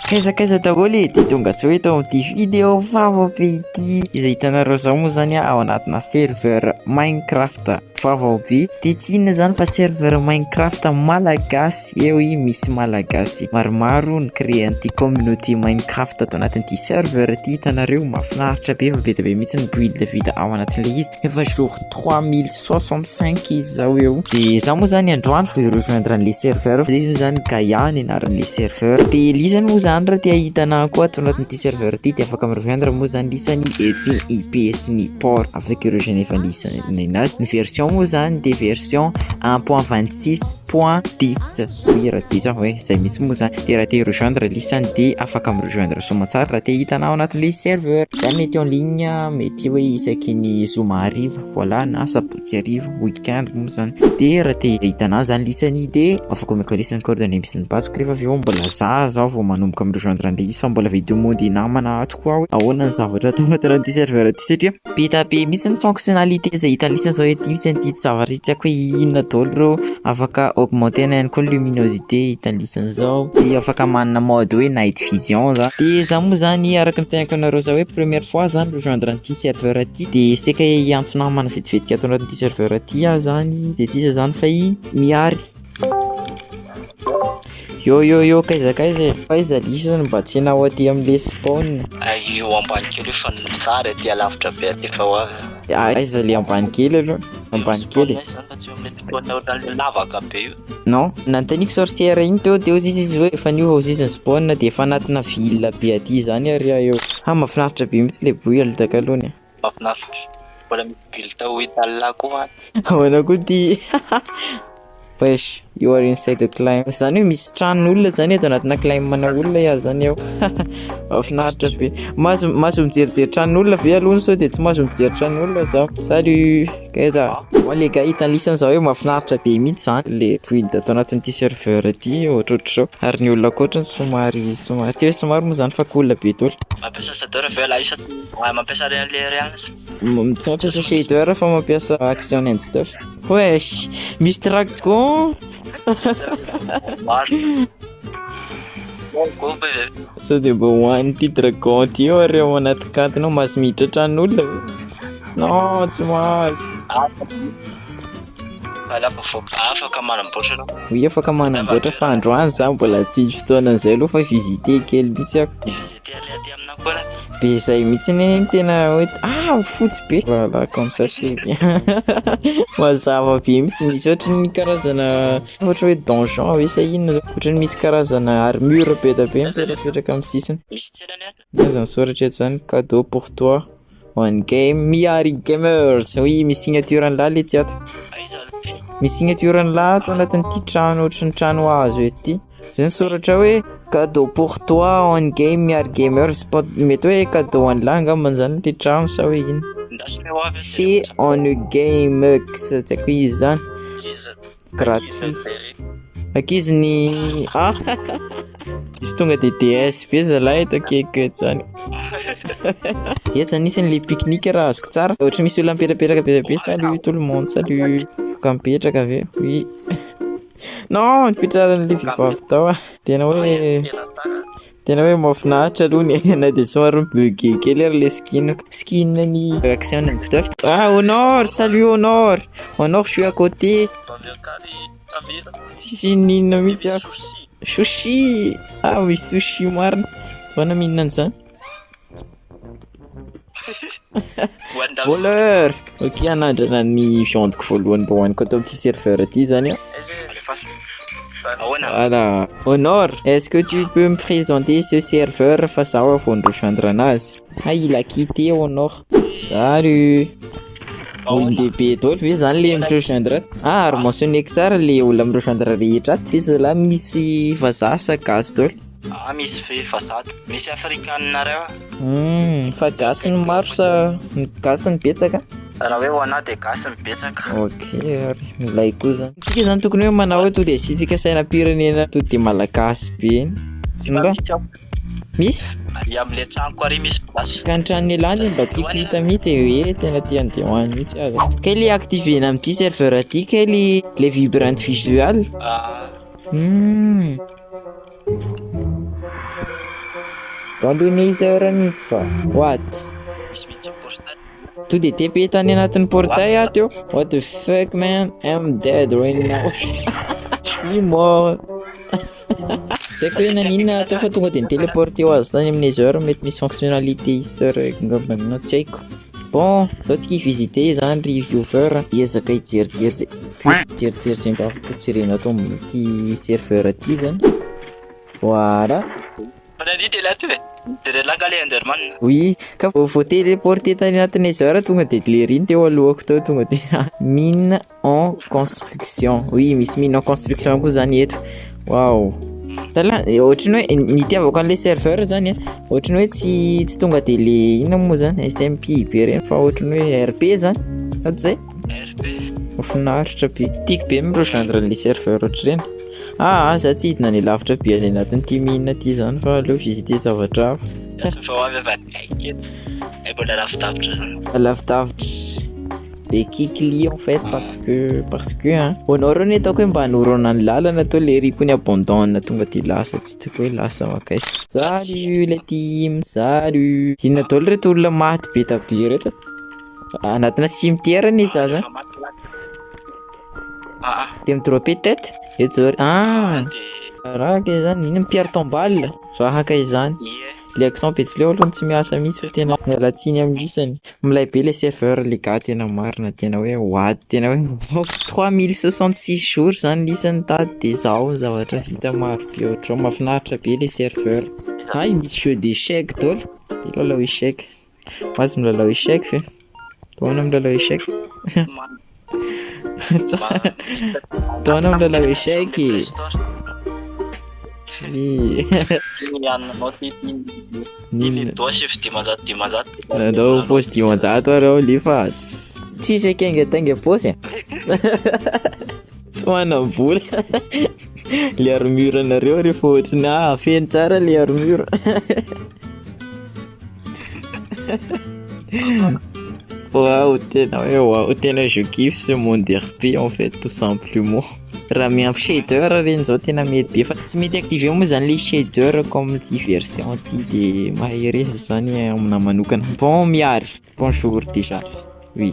Kaizakaiza daholo e, dia tonga sao eto amin'ity vidéo vaovao be ity izay hitanareo zao moa zany ao anatina serveur Minecraft vaovao be. Dia tsy inona zany fa serveur Minecraft malagasy. Eo i misy malagasy maromaro ny créé an'ity communauté Minecraft ato anatin'ity serveur ity. Hitanareo mahafinaritra be, fa be dia be mihitsy ny build vita ao anatin'ilay izy. Efa jour 3065 izy zao eo. Dia zaho moa zany androany vao rejoindre an'ilay serveur. Dia izy moa zany Gaia ny anaran'ilay serveur. Dia lisany moa zany raha te ahitana koa ato anatin'ity serveur ity dia afaka mirejoindre moa zany lisany etny IP sy ny port avec ireo efa lisany azy. Ny version moa zany dia version 1.26.10. Oui, raha tsy diso hoe izay misy moa zany. Dia raha te rejoindre lisany dia afaka mirejoindre somatsara raha te hitana ao anatin'ilay serveur. Zany mety en ligne, mety hoe isaky ny zoma hariva, voilà, na sabotsy hariva, weekend moa zany. Dia raha te hitana zany lisany dia afaka omeko lisany coordonnées misy ny basiko rehefa avy eo mbola zao vao manomboka mirejoindre an'ilay izy, fa mbola video mody namana ato koa hoe ahoana ny zavatra atao anatin'ity serveur ity satria be ta be mihitsy ny fonctionnalité izay hita lisany zao ety misy an'ity zavatra tsy haiko hoe inona daholo reo. Afaka augmenter na ihany koa luminosité hitan'ny lisany zao. Dia afaka manana mode hoe night vision za. Dia za moa zany araka ny tenako anareo zao hoe première fois zany rejoindre an'ity serveur ity dia seka hiantso namana vetivetika ato anatin'ity serveur ity zany dia tsisa zany fa miary. Yo kaizakaiza faiza lisany mba tsy hanao aty amin'ilay spawn. Io ambany kely efa tsara ty alavitra be aty fa ho avy. Aiza le ambany kely aloha? Ambany kely. Lavaka be io. Non, nantaniko sorcière iny teo dia izy hoe efa niova izy spawn dia efa anatina ville be aty zany ary eo. Mahafinaritra be mihitsy le build takalohany. Mahafinaritra. Mbola build ho Italia koa. Ahoana koa ty? Wesh, you are inside the climb. Zany hoe misy tranon'olona zany eto anatina climb mana olona iah zany eo. Mahafinaritra be. Maso mijerijery tranon'olona ve alohany sao dia tsy maso mijery tranon'olona zaho. Salut. Kaiza. Le gars hitan'ny lisany zao hoe mahafinaritra be mihitsy zany le build atao anatin'ity serveur ity ohatrohatr'izao. Ary ny olona kotrany somary tsy hoe somary moa zany fa cool be tolo. Mampiasa shader ve la isa mampiasa le reagny. Tsy mampiasa shader fa mampiasa action and stuff. Wesh, misy dragon. Sao dia mba hoany ity dragon ty eo ary ao anaty katinao mahazo miditra tranon'olona. Non, tsy mahazo. Afaka manamboatra anao. Oui, afaka manamboatra fa androany za mbola tsy fotoana an'izay aloha fa visiter kely mihitsy ako. Visiter le aty aminao koa. Be izay mihitsy ny tena hoe fotsy be. Voilà, comme ça c'est bien. Mazava be mihitsy misy ohatrany karazana ohatra hoe donjon hoe sa inona ohatrany misy karazana armure be da be mipetrapetraka amin'ny sisiny. Misy tselany ato. Aza misoratra eto zany cadeau pour toi one game Miari Gamers. Oui, misy signature lahy le tsy ato. Misy signature lahy ato anatin'ity trano ohatrany trano hazo ety. Zay soratra hoe cadeau pour toi one game Miari Gamers. Mety hoe cadeau an lahy angamba zany le trano sa hoe ino. C'est on game tsy haiko izy zany. Gratis. Akizy ny izy tonga dia DS be zalahy eto akeko eto zany. Eto zany isany le pique-nique raha azoko tsara. Ohatra misy olona mipetrapetraka be be. Salut tout le monde, salut. Afaka mipetraka ve? Oui. Non, nipetraran'ilay vehivavy tao. Tena hoe mahafinaritra aloha ny na dia somary bug kely ary le skin-ny réaction and stuff. Honor, salut Honor. Honor, je suis à côté. Tsy ninona mihitsy aho. Sushi. Misy sushi marina. Toana mihinana an'izany. Voleur. Ok, anandrana ny viandeko voalohany mba hoaniko atao amin'ity serveur ity zany aho. Voilà. Honor, est-ce que tu peux me présenter ce serveur fa zaho vao rejoindre anazy? Il a quitté Honor. Salut. Olon-dehibe daholo ve zany le mirejoindre ato? Ary mentionné-ko tsara le olona mirejoindre rehetra ato ve zalahy misy vazaha sa gasy daholo? Misy vazaha, misy afrikanina reo. Fa gasy ny maro sa gasy ny betsaka? Raha hoe ho anao dia gasy ny betsaka. Ok, ary milay koa zany. Tsika zany tokony hoe manao hoe to dia isitsika sainam-pirenena to dia malagasy be. Sy mba? Misy? Amin'ilay tranoko ary misy basy. Ka ny tranony alany mba tiako hita mihitsy hoe tena te handeha hoany mihitsy aza. Kay le activena amin'ity serveur aty kay le vibrante visual. Polonizer mihitsy fa what? Misy portail. To de TP tany anatin'ny portail ato eo. What the fuck man, I'm dead right now. Je suis mort. Tsy haiko hoe naninona atao fa tonga de téléporté ho azy tany amin'ny Nether, mety misy fonctionnalité easter egg ngamba amina, tsy haiko. Bon, lotsika hivisiter zany reviewer, ezaka hijerijery zay mba afaka tirena atao amin'ity serveur aty zany. Voilà. Oui, ka vao téléporté tany anatin'ny Nether tonga de leriny teo alohako tao, tonga de mine en construction. Oui, misy mine en construction koa zany eto. Wow. Tala ohatriny hoe nitiavako an'le serveur zany ohatriny hoe tsy tonga de le inona moa zany SMP be reny fa ohatriny hoe RP zany. Ato zay RP mafinaritra be. Tiako be mirejoindre le serveur ohatr'ireny. Za tsy hidina ny lavitra be any anatin'ity mine ty zany fa aleo visiter zavatra hafa. Lavidavitra de kikli en fait parce que honor ny ataoko hoe mba hanorana ny lalana atao le rico ny abandonne tonga de lasa tsy tiako hoe lasa makaisa. Salut le team, salut. Inona daholo reto olona maty be tabe reto anatina cimetière ny za zany. De midropper tête eto zao raha ke zany iny Pierre Tombal raha ka izany. Le accent petsileo aloha tsy miasa mihitsy fa tena mialatsiny amin'isany. Milay be le serveur le gars tena marina, tena hoe what, tena hoe 3066 jours zany l'isany tady de zao ny zavatra vita maro be ohatrao, mahafinaritra be le serveur. Ay misy jeu d'échec daholo, milalao échec. Mazy milalao échec fe. Toana milalao échec. Toana milalao échec. Nadao pôsy dimanjato arao lefa tsisy akengatanga pôsy. Tsy manam-bola. Le armure anareo rehefa ohatriny feno tsara le armure. Wow, tena hoe wow, tena je kiffe ce monde RP en fait tout simplement. Raha miampy shader reny zao tena mety be fa tsy mety activer moa zany le shader comme ty version ty de maheresy zany amina manokana. Bon miary, bonjour déjà. Oui.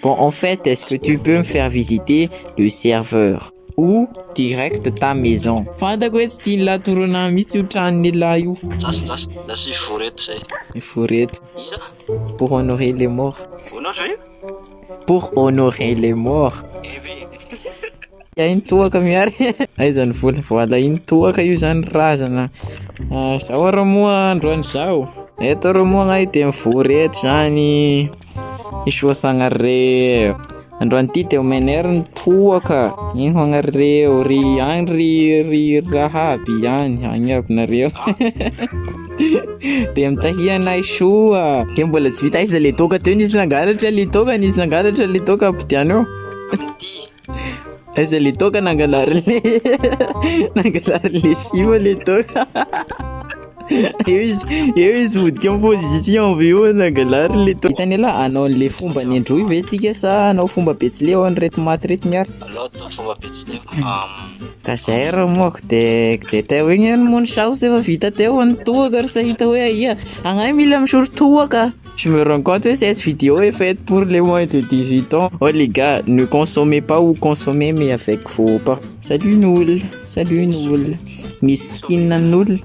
Bon en fait, est-ce que tu peux me faire visiter le serveur ou direct ta maison? Fantako hoe tsy tiany latorana mihitsy io tranony lahy io. Zasy foreto zay. Foreto. Pour honorer les morts. Pour honorer les morts. Iny toaka miary. Aizany vola voila iny toaka io zany razana. Zao ara moa androany zao. Eto ara moa ngay de mivoreto zany. Isoa sagnareo. Androany ty de omener ny toaka. Iny hoagnareo ry agny ry raha aby ihany agny aby nareo. De mitahianay soa. De mbola tsy vita aiza le toaka teo nisy nangalatra le toka, nisy nangalatra le toka ampidiano eo. Aiza le toka nangalary le siva le toka. Eo izy vodika en position be eo nangalary le toka. Hitany ala anao le fomba ny androy ve tsika sa anao fomba betsileo ny reto maty reto miary? Alao atao fomba betsileo. Ka zay raha moako de teo igny any mony saosy efa vita teo ny toaka ary sa hita hoe aia agnay mila misoro toaka. Je me rends compte que cette vidéo est faite pour les moins de 18 ans. Oh les gars, ne consommez pas ou consommez mais avec vos parents. Salut Noul, salut Noul. Miskin Noul.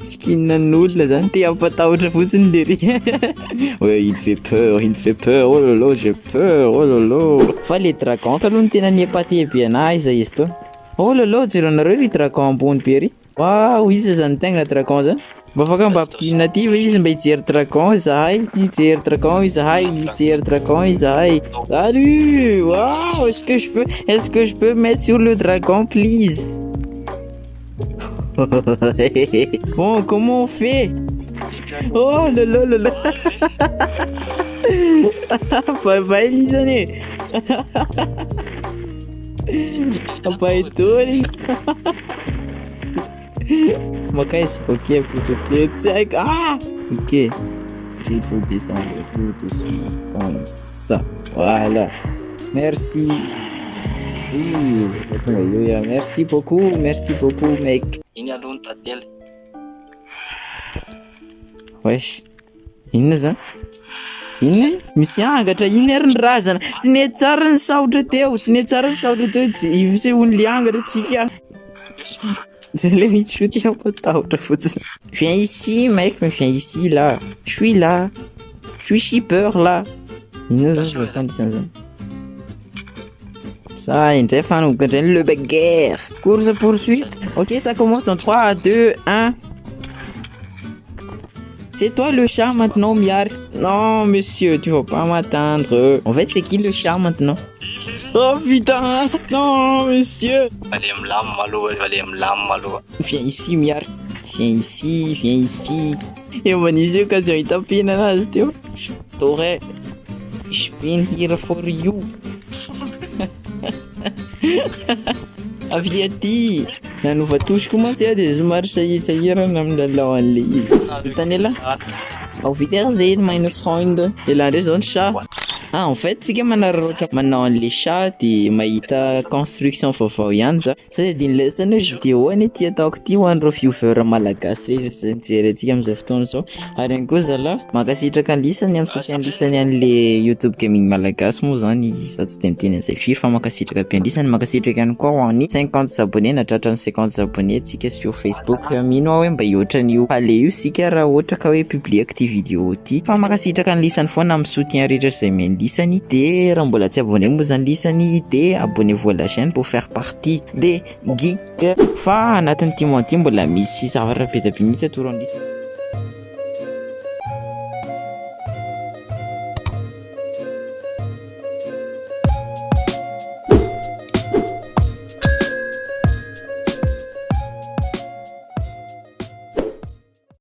Skin Noul zany te ampatahotra fotsiny le ry. Ouais, il fait peur, oh lolo, j'ai peur, oh lolo. Fa le dragon kaloha ny tena niepaté be anazy za izy to. Oh lolo, jeronareo ry dragon ambony be ry. Wow, izy zany tegna dragon zany. Mba afaka mba ampidinina aty ve izy mba hijery dragon izahay, hijery dragon izahay, hijery dragon izahay. Salut! Wow! Est-ce que je peux mettre sur le dragon, please? Bon, comment on fait? Oh là là là là! Papa Elisane! Papa Etoli! Makais, ok, check. Ok. Il faut descendre tout doucement, comme ça. Voilà. Merci. Oui, merci beaucoup, mec. wesh, inona zany? Inona misy angatra, iny ary ny razana, tsy ne tsara ny saotra teo, tsy ne tsara ny saotra teo, tsy only angatra tsika. C'est le michoute un peu tard. Viens ici, mec, mais viens ici, là. Je suis là. Je suis shipper, là. Ça, il est fan, le bagarre. Course poursuite. Ok, ça commence dans 3, 2, 1. C'est toi le chat maintenant, Miar. Non, monsieur, tu vas pas m'attendre. En fait, c'est qui le chat maintenant? Oh putain! Non, monsieur! Viens ici, Miar. Viens ici, viens ici. Et mon ici, occasion, il t'a pris là, c'était où? T'aurais. Je been here for you. Aviati! Nanova toshiko mantsy aho dia somary sahirana amin'ny lalao an'le izy. Hitany ela? Auf Wiedersehen, meine Freunde. Ela indray zao ny chat. Ah, en fait, tsika manararaotra manao an'le chat dia mahita construction vaovao ihany za. Sao dia adiny lesson hoe vidéo any ty ataoko ty ho an'ireo viewer malagasy rehetra mijery antsika amin'izao fotoana zao. Ary ihany koa zala mankasitraka ny lisany amin'ny soutien lisany an'le YouTube gaming malagasy moa zany za tsy de miteny an'izay firy fa mankasitraka ampiandrisany, mankasitraka ihany koa ho an'ny 50 abonnés na tratra ny 50 abonnés tsika sur Facebook. Mino aho hoe mba hiotran'io pale io sika raha ohatra ka hoe public ty vidéo ty, fa mankasitraka ny lisany foana amin'ny soutien rehetra izay meny lisany. De raha mbola tsy abonné moa zany lisany de abonnez-vous à la chaîne pour faire partie des geeks. Fa anatin'ity mois ty mbola misy zavatra be dia be mihitsy atoro amin'ny lisany.